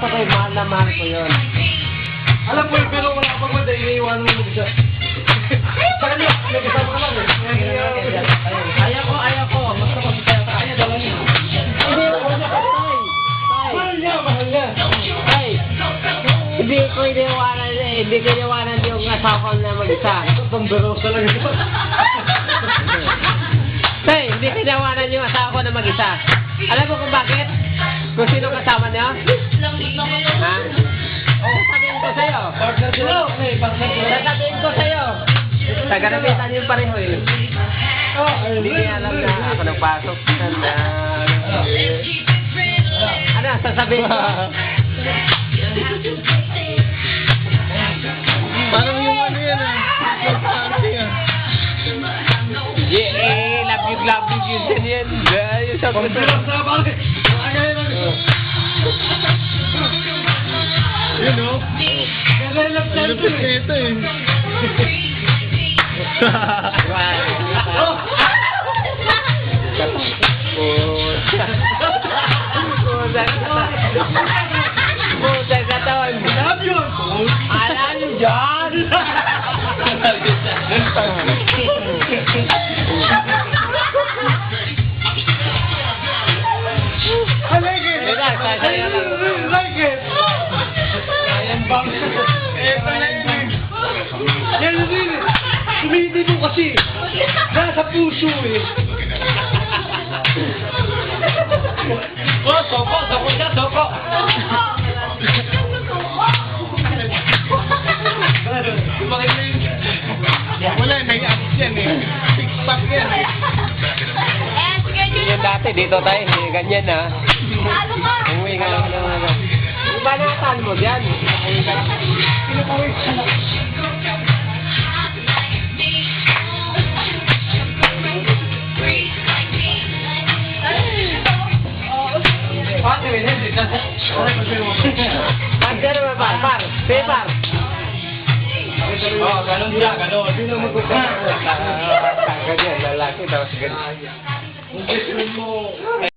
Papatay, mahal na mahal ko yun. Alam mo yun, pero wala pang manda, iniiwan mo mag-isa. Sa kanya, nag-isama ka lang eh. Ayaw ko. Basta magkaya ka. Ayaw daw niya. Hindi, wala ka, tay. Mahal niya. Tay, hindi ko iniwanan yung asawa ko na mag-isa. Pambaro talaga. Tay, hindi ko iniwanan yung asawa ko na mag-isa. Alam mo kung bakit? Kung sino kasama niya? Ha? Sasabihin ko sa'yo. Partner sila. Okay, partner sila. Sasabihin ko sa'yo. Taga-napitan yung pareho eh. Hindi niya alam na ako nagpasok. Ano, sasabihin ko? Parang yung ano yan ah. Yeah, love you, yun yan. Yung sa puso. Pambilang sa bakit? Yun o. Kalalap na ito eh. Puta katawan. Alam yun. Alam niyo dyan. I like it. I like it. Ayan bang? Ito na yun. Yan yun eh. Tumindi mo kasi. Nasa puso eh. Oh, soko siya, soko. Wala, nai-abs yan eh. Six-pack yan eh. Yung dati dito tayo, hindi ganyan ha. Umuwi ka lang naman. Ibanatan mo dyan. Pagkara ba, par? Par. Oh, ganun siya, ganun. Sino magkukita? Ganyan, lalaki, tapos ganyan. Ang gusto mo.